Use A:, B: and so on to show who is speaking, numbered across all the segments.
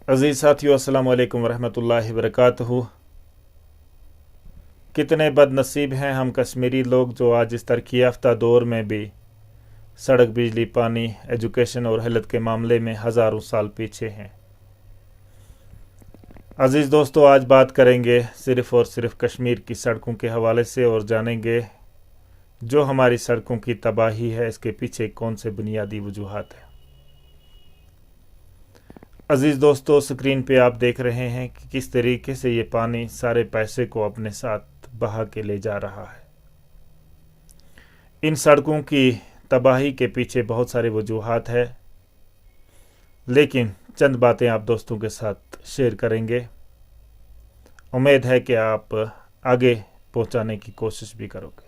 A: अज़ीज़ साथियों, अस्सलामु अलैकुम वरहमतुल्लाहि वबरकातुहू। कितने बदनसीब हैं हम कश्मीरी लोग जो आज इस तरक्की याफ्ता दौर में भी सड़क, बिजली, पानी, एजुकेशन और हेल्थ के मामले में हज़ारों साल पीछे हैं। अज़ीज़ दोस्तों, आज बात करेंगे सिर्फ़ और सिर्फ कश्मीर की सड़कों के हवाले से और जानेंगे जो हमारी सड़कों की तबाही है इसके पीछे कौन से बुनियादी वजूहात हैं। अज़ीज़ दोस्तों, स्क्रीन पे आप देख रहे हैं कि किस तरीके से ये पानी सारे पैसे को अपने साथ बहा के ले जा रहा है। इन सड़कों की तबाही के पीछे बहुत सारे वजूहात हैं, लेकिन चंद बातें आप दोस्तों के साथ शेयर करेंगे। उम्मीद है कि आप आगे पहुंचाने की कोशिश भी करोगे।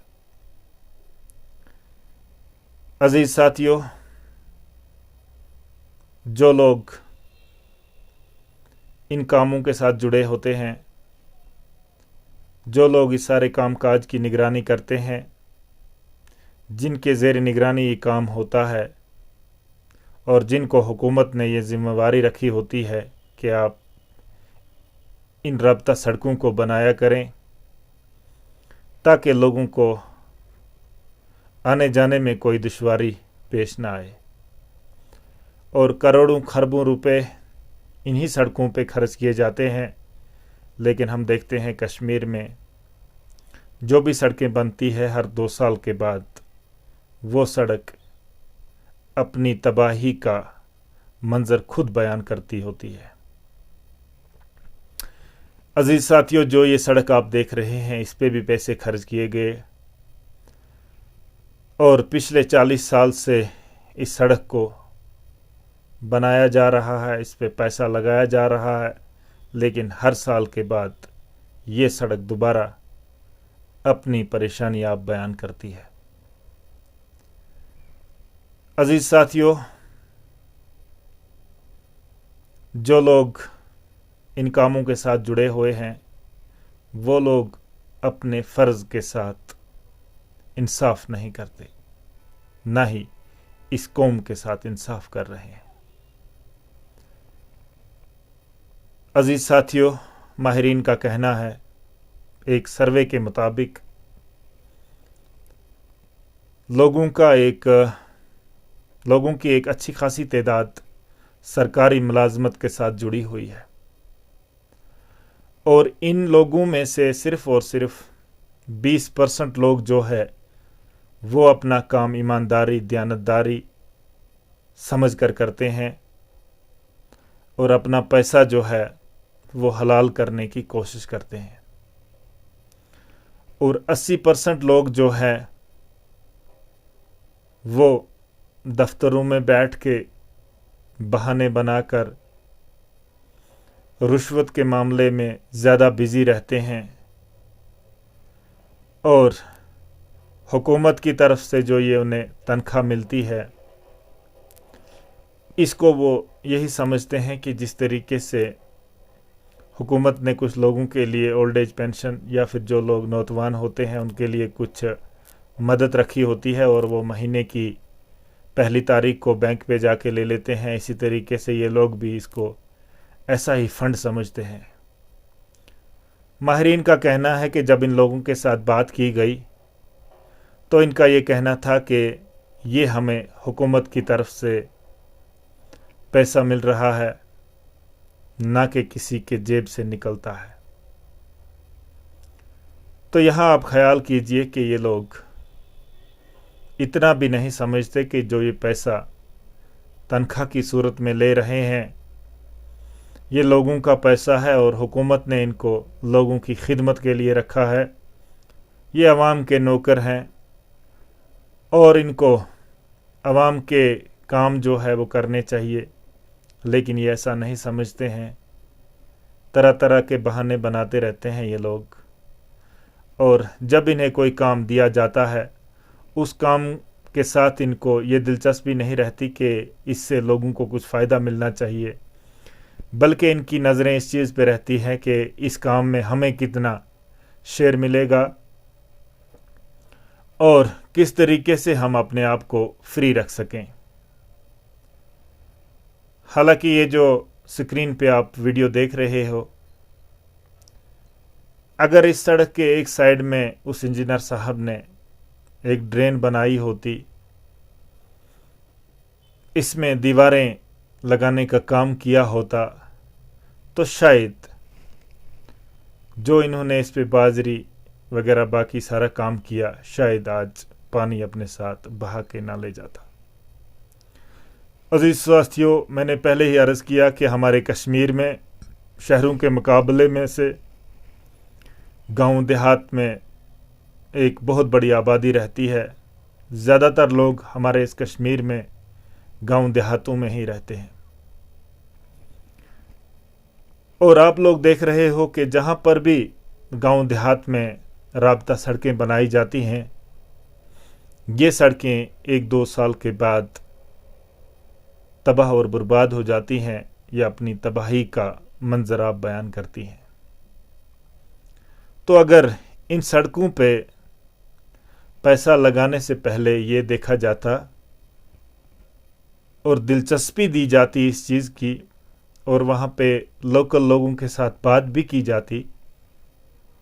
A: अज़ीज़ साथियों, जो लोग इन कामों के साथ जुड़े होते हैं, जो लोग इस सारे कामकाज की निगरानी करते हैं, जिनके ज़ेर निगरानी ये काम होता है और जिनको हुकूमत ने ये ज़िम्मेवारी रखी होती है कि आप इन राब्ता सड़कों को बनाया करें ताकि लोगों को आने जाने में कोई दुश्वारी पेश ना आए, और करोड़ों खरबों रुपए इन्हीं सड़कों पे खर्च किए जाते हैं। लेकिन हम देखते हैं कश्मीर में जो भी सड़कें बनती है हर 2 साल के बाद वो सड़क अपनी तबाही का मंजर खुद बयान करती होती है। अजीज साथियों, जो ये सड़क आप देख रहे हैं इस पे भी पैसे खर्च किए गए और पिछले 40 साल से इस सड़क को बनाया जा रहा है, इस पे पैसा लगाया जा रहा है, लेकिन हर साल के बाद ये सड़क दोबारा अपनी परेशानी आप बयान करती है। अजीज साथियों, जो लोग इन कामों के साथ जुड़े हुए हैं वो लोग अपने फ़र्ज़ के साथ इंसाफ नहीं करते, ना ही इस कौम के साथ इंसाफ कर रहे हैं। अजीज साथियों, माहिरीन का कहना है, एक सर्वे के मुताबिक लोगों की एक अच्छी खासी तादाद सरकारी मुलाजमत के साथ जुड़ी हुई है और इन लोगों में से सिर्फ़ और सिर्फ 20% लोग जो है वो अपना काम ईमानदारी, दयानतदारी समझ कर करते हैं और अपना पैसा जो है वो हलाल करने की कोशिश करते हैं, और 80% लोग जो है वो दफ्तरों में बैठ के बहाने बनाकर रुश्वत के मामले में ज़्यादा बिज़ी रहते हैं और हुकूमत की तरफ से जो ये उन्हें तनख्वाह मिलती है इसको वो यही समझते हैं कि जिस तरीके से हुकूमत ने कुछ लोगों के लिए ओल्ड एज पेंशन या फिर जो लोग नौजवान होते हैं उनके लिए कुछ मदद रखी होती है और वो महीने की पहली तारीख को बैंक पे जाके ले लेते हैं, इसी तरीके से ये लोग भी इसको ऐसा ही फंड समझते हैं। माहिरीन का कहना है कि जब इन लोगों के साथ बात की गई तो इनका ये कहना था कि ये हमें हुकूमत की तरफ से पैसा मिल रहा है, ना कि किसी के जेब से निकलता है। तो यहाँ आप ख्याल कीजिए कि ये लोग इतना भी नहीं समझते कि जो ये पैसा तनख्वाह की सूरत में ले रहे हैं ये लोगों का पैसा है और हुकूमत ने इनको लोगों की खिदमत के लिए रखा है। ये अवाम के नौकर हैं और इनको अवाम के काम जो है वो करने चाहिए, लेकिन ये ऐसा नहीं समझते हैं। तरह तरह के बहाने बनाते रहते हैं ये लोग, और जब इन्हें कोई काम दिया जाता है उस काम के साथ इनको ये दिलचस्पी नहीं रहती कि इससे लोगों को कुछ फ़ायदा मिलना चाहिए, बल्कि इनकी नज़रें इस चीज़ पे रहती हैं कि इस काम में हमें कितना शेयर मिलेगा और किस तरीके से हम अपने आप को फ्री रख सकें। हालांकि ये जो स्क्रीन पे आप वीडियो देख रहे हो, अगर इस सड़क के एक साइड में उस इंजीनियर साहब ने एक ड्रेन बनाई होती, इसमें दीवारें लगाने का काम किया होता, तो शायद जो इन्होंने इस पे बाजरी वगैरह बाकी सारा काम किया, शायद आज पानी अपने साथ बहा के ना ले जाता। अजीज साथियों, मैंने पहले ही अर्ज़ किया कि हमारे कश्मीर में शहरों के मुकाबले में से गांव देहात में एक बहुत बड़ी आबादी रहती है। ज़्यादातर लोग हमारे इस कश्मीर में गांव देहातों में ही रहते हैं। और आप लोग देख रहे हो कि जहां पर भी गांव देहात में राब्ता सड़कें बनाई जाती हैं, ये सड़कें 1-2 साल के बाद तबाह और बर्बाद हो जाती हैं या अपनी तबाही का मंजर आप बयान करती हैं। तो अगर इन सड़कों पे पैसा लगाने से पहले ये देखा जाता और दिलचस्पी दी जाती इस चीज़ की, और वहाँ पे लोकल लोगों के साथ बात भी की जाती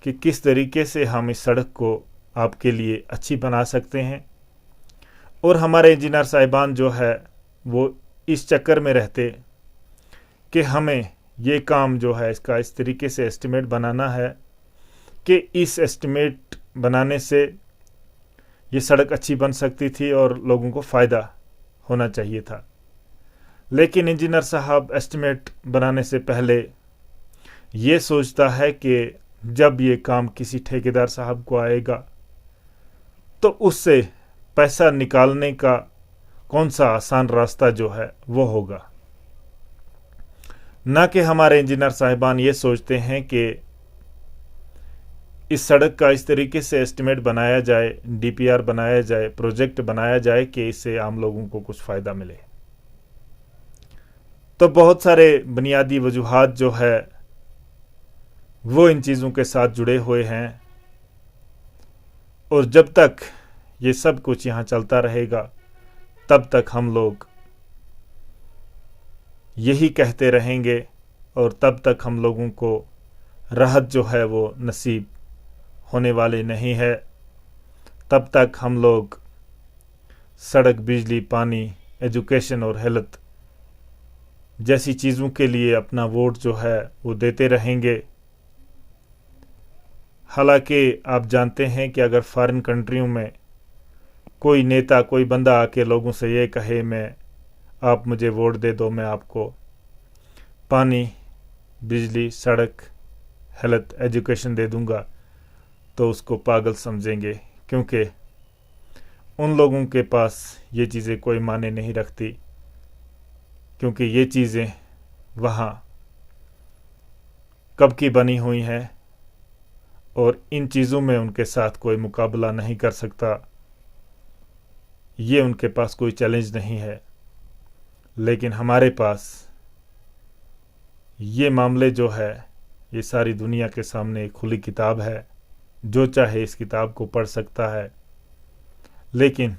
A: कि किस तरीके से हम इस सड़क को आपके लिए अच्छी बना सकते हैं, और हमारे इंजीनियर साहिबान जो है वो इस चक्कर में रहते कि हमें ये काम जो है इसका इस तरीके से एस्टिमेट बनाना है कि इस एस्टिमेट बनाने से ये सड़क अच्छी बन सकती थी और लोगों को फ़ायदा होना चाहिए था। लेकिन इंजीनियर साहब एस्टिमेट बनाने से पहले ये सोचता है कि जब ये काम किसी ठेकेदार साहब को आएगा तो उससे पैसा निकालने का कौन सा आसान रास्ता जो है वो होगा। ना कि हमारे इंजीनियर साहिबान ये सोचते हैं कि इस सड़क का इस तरीके से एस्टिमेट बनाया जाए, डीपीआर बनाया जाए, प्रोजेक्ट बनाया जाए कि इससे आम लोगों को कुछ फ़ायदा मिले। तो बहुत सारे बुनियादी वजूहात जो है वो इन चीज़ों के साथ जुड़े हुए हैं, और जब तक ये सब कुछ यहाँ चलता रहेगा तब तक हम लोग यही कहते रहेंगे, और तब तक हम लोगों को राहत जो है वो नसीब होने वाली नहीं है। तब तक हम लोग सड़क, बिजली, पानी, एजुकेशन और हेल्थ जैसी चीज़ों के लिए अपना वोट जो है वो देते रहेंगे। हालांकि आप जानते हैं कि अगर फॉरेन कंट्रियों में कोई नेता, कोई बंदा आके लोगों से ये कहे आप मुझे वोट दे दो, मैं आपको पानी, बिजली, सड़क, हेल्थ, एजुकेशन दे दूंगा, तो उसको पागल समझेंगे, क्योंकि उन लोगों के पास ये चीज़ें कोई मायने नहीं रखती, क्योंकि ये चीज़ें वहाँ कब की बनी हुई हैं और इन चीज़ों में उनके साथ कोई मुकाबला नहीं कर सकता। ये उनके पास कोई चैलेंज नहीं है। लेकिन हमारे पास ये मामले जो है ये सारी दुनिया के सामने एक खुली किताब है, जो चाहे इस किताब को पढ़ सकता है। लेकिन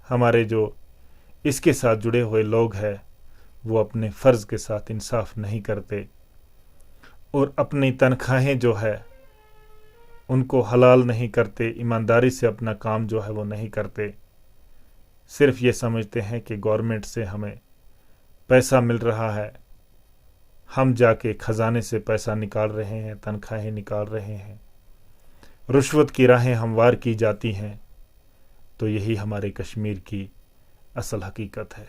A: हमारे जो इसके साथ जुड़े हुए लोग हैं वो अपने फ़र्ज़ के साथ इंसाफ नहीं करते, और अपनी तनख्वाहें जो है उनको हलाल नहीं करते, ईमानदारी से अपना काम जो है वो नहीं करते। सिर्फ ये समझते हैं कि गवर्नमेंट से हमें पैसा मिल रहा है, हम जाके ख़जाने से पैसा निकाल रहे हैं, तनख्वाहें निकाल रहे हैं, रुश्वत की राहें हमवार की जाती हैं। तो यही हमारे कश्मीर की असल हकीकत है।